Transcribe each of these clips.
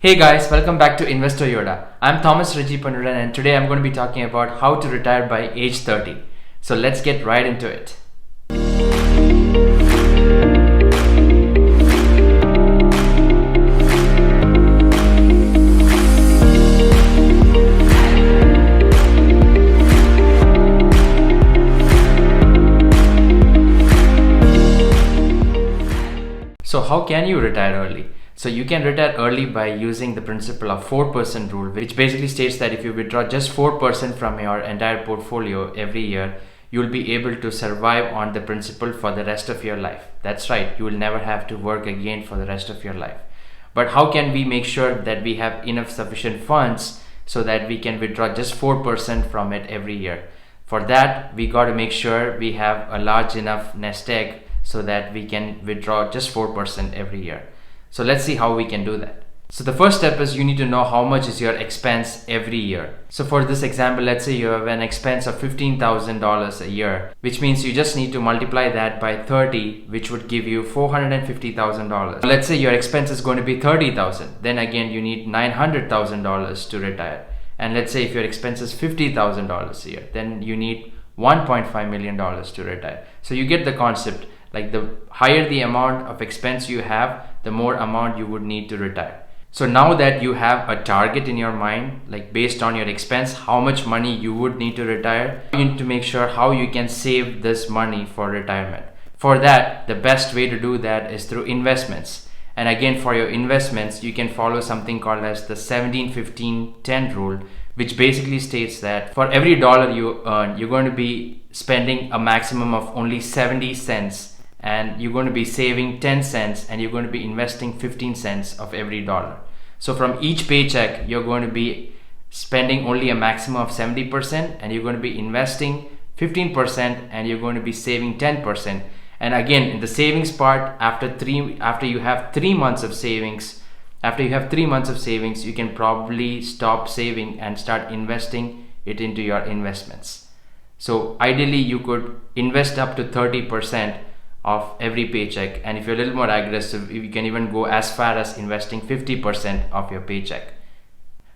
Hey guys, welcome back to Investor Yoda. I'm Thomas Reggie Panuran and today I'm going to be talking about how to retire by age 30. So let's get right into it. So how can you retire early? So you can retire early by using the principle of 4% rule, which basically states that if you withdraw just 4% from your entire portfolio every year, you will be able to survive on the principal for the rest of your life. That's right, you will never have to work again for the rest of your life. But how can we make sure that we have enough sufficient funds so that we can withdraw just 4% from it every year? For that, we got to make sure we have a large enough nest egg so that we can withdraw just 4% every year. So let's see how we can do that. So the first step is you need to know how much is your expense every year. So for this example, let's say you have an expense of $15,000 a year, which means you just need to multiply that by 30, which would give you $450,000. Let's say your expense is going to be $30,000. Then again, you need $900,000 to retire. And let's say if your expense is $50,000 a year, then you need $1.5 million to retire. So you get the concept. Like the higher the amount of expense you have, the more amount you would need to retire. So now that you have a target in your mind, like based on your expense, how much money you would need to retire, you need to make sure how you can save this money for retirement. For that, the best way to do that is through investments. And again, for your investments, you can follow something called as the 17-15-10 rule, which basically states that for every dollar you earn, you're going to be spending a maximum of only 70 cents, and you're going to be saving 10 cents, and you're going to be investing 15 cents of every dollar. So from each paycheck, you're going to be spending only a maximum of 70%, and you're going to be investing 15%, and you're going to be saving 10%. And again, in the savings part, after you have 3 months of savings, you can probably stop saving and start investing it into your investments. So ideally, you could invest up to 30% of every paycheck, and if you're a little more aggressive, you can even go as far as investing 50% of your paycheck.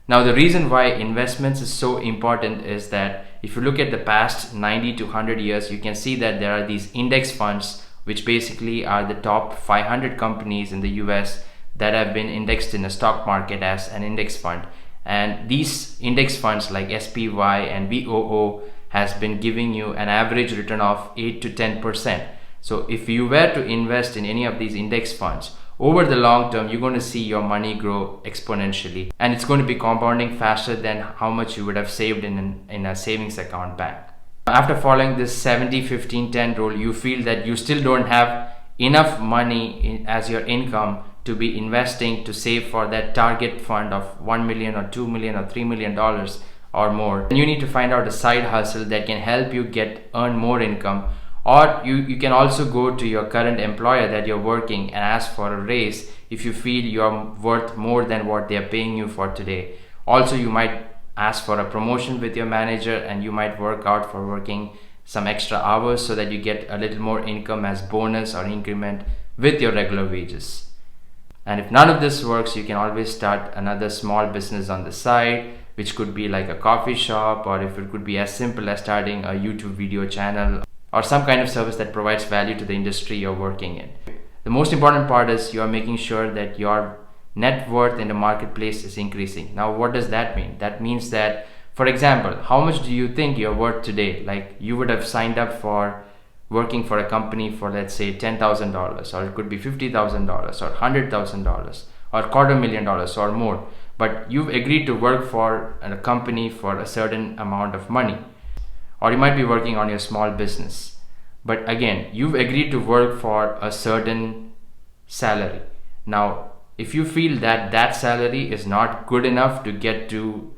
Now, the reason why investments is so important is that if you look at the past 90 to 100 years, you can see that there are these index funds, which basically are the top 500 companies in the US that have been indexed in the stock market as an index fund. And these index funds like SPY and VOO has been giving you an average return of 8 to 10%. So if you were to invest in any of these index funds, over the long term, you're going to see your money grow exponentially, and it's going to be compounding faster than how much you would have saved in a savings account bank. After following this 70-15-10 rule, you feel that you still don't have enough money as your income to be investing to save for that target fund of $1 million or $2 million or $3 million or more. And you need to find out a side hustle that can help you earn more income. Or you can also go to your current employer that you're working and ask for a raise if you feel you're worth more than what they're paying you for today. Also, you might ask for a promotion with your manager, and you might work out for working some extra hours so that you get a little more income as bonus or increment with your regular wages. And if none of this works, you can always start another small business on the side, which could be like a coffee shop, or if it could be as simple as starting a YouTube video channel, or some kind of service that provides value to the industry you're working in. The most important part is you are making sure that your net worth in the marketplace is increasing. Now, what does that mean? That means that, for example, how much do you think you're worth today? Like you would have signed up for working for a company for, let's say, $10,000, or it could be $50,000 or $100,000 or $250,000 or more. But you've agreed to work for a company for a certain amount of money. Or you might be working on your small business. But again, you've agreed to work for a certain salary. Now, if you feel that that salary is not good enough to get to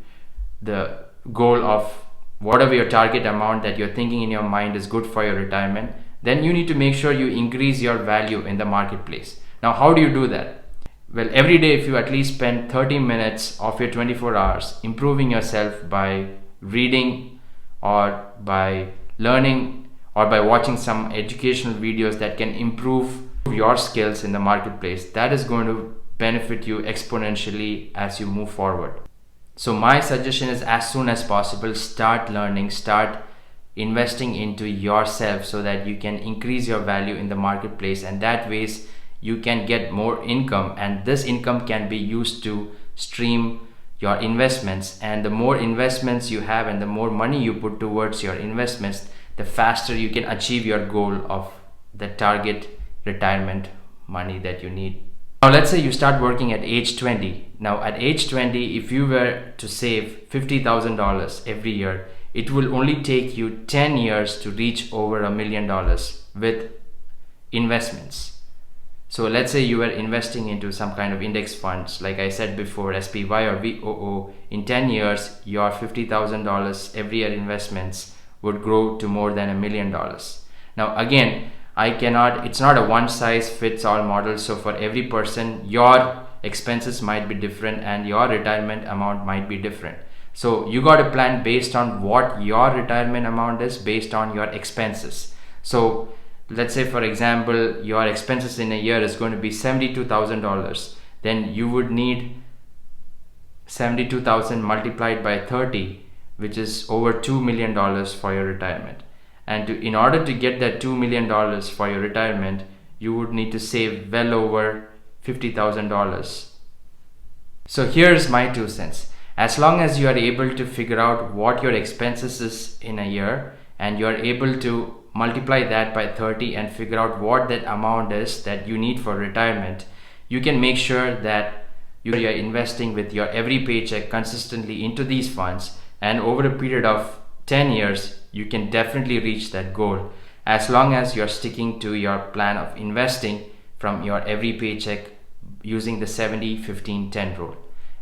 the goal of whatever your target amount that you're thinking in your mind is good for your retirement, then you need to make sure you increase your value in the marketplace. Now, how do you do that? Well, every day, if you at least spend 30 minutes of your 24 hours improving yourself by reading or by learning or by watching some educational videos that can improve your skills in the marketplace, that is going to benefit you exponentially as you move forward. So my suggestion is, as soon as possible, start learning, start investing into yourself so that you can increase your value in the marketplace, and that ways you can get more income, and this income can be used to stream your investments. And the more investments you have and the more money you put towards your investments, the faster you can achieve your goal of the target retirement money that you need. Now let's say you start working at age 20. Now at age 20, if you were to save $50,000 every year, it will only take you 10 years to reach over $1 million with investments. So let's say you were investing into some kind of index funds, like I said before, SPY or VOO. In 10 years, your $50,000 every year investments would grow to more than $1 million. Now again, it's not a one size fits all model. So for every person, your expenses might be different and your retirement amount might be different. So you got to plan based on what your retirement amount is based on your expenses. So let's say, for example, your expenses in a year is going to be $72,000. Then you would need 72,000 multiplied by 30, which is over $2 million for your retirement. And in order to get that $2 million for your retirement, you would need to save well over $50,000. So here's my 2 cents. As long as you are able to figure out what your expenses is in a year, and you are able to multiply that by 30 and figure out what that amount is that you need for retirement, you can make sure that you are investing with your every paycheck consistently into these funds, and over a period of 10 years, you can definitely reach that goal, as long as you're sticking to your plan of investing from your every paycheck using the 70-15-10 rule.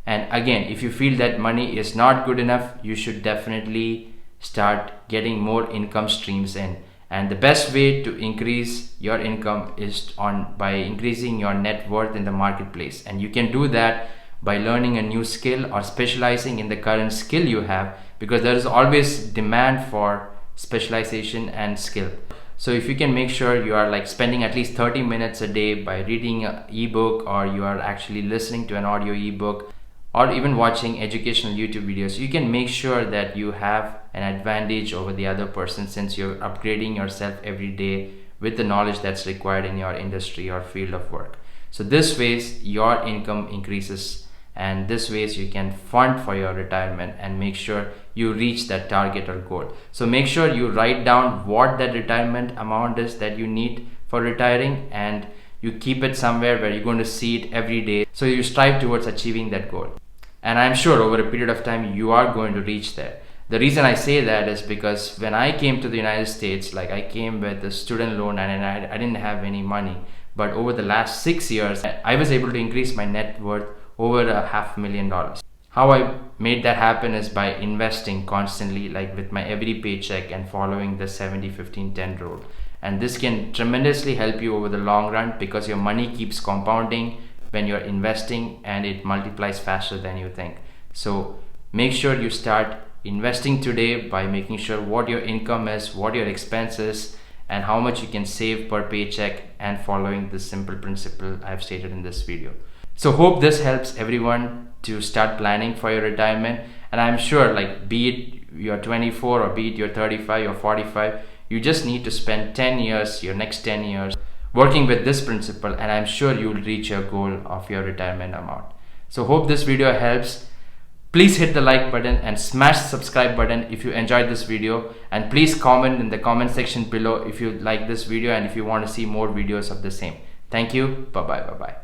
And again, if you feel that money is not good enough, you should definitely start getting more income streams in. And the best way to increase your income is by increasing your net worth in the marketplace. And you can do that by learning a new skill or specializing in the current skill you have, because there is always demand for specialization and skill. So if you can make sure you are spending at least 30 minutes a day by reading an ebook, or you are actually listening to an audio ebook, or even watching educational YouTube videos, you can make sure that you have an advantage over the other person, since you're upgrading yourself every day with the knowledge that's required in your industry or field of work. So this ways your income increases, and this ways you can fund for your retirement and make sure you reach that target or goal. So make sure you write down what that retirement amount is that you need for retiring, and you keep it somewhere where you're going to see it every day, so you strive towards achieving that goal. And I'm sure over a period of time you are going to reach there. The reason I say that is because when I came to the United States, I came with a student loan, and I didn't have any money. But over the last 6 years, I was able to increase my net worth over $500,000. How I made that happen is by investing constantly, with my every paycheck, and following the 70-15-10 rule. And this can tremendously help you over the long run, because your money keeps compounding when you're investing, and it multiplies faster than you think. So make sure you start investing today by making sure what your income is, what your expense is, and how much you can save per paycheck, and following this simple principle I've stated in this video. So hope this helps everyone to start planning for your retirement. And I'm sure, be it you're 24 or be it you're 35 or 45, you just need to spend 10 years, your next 10 years, working with this principle, and I'm sure you'll reach your goal of your retirement amount. So hope this video helps. Please hit the like button and smash the subscribe button if you enjoyed this video, and please comment in the comment section below if you like this video and if you want to see more videos of the same. Thank you. Bye bye.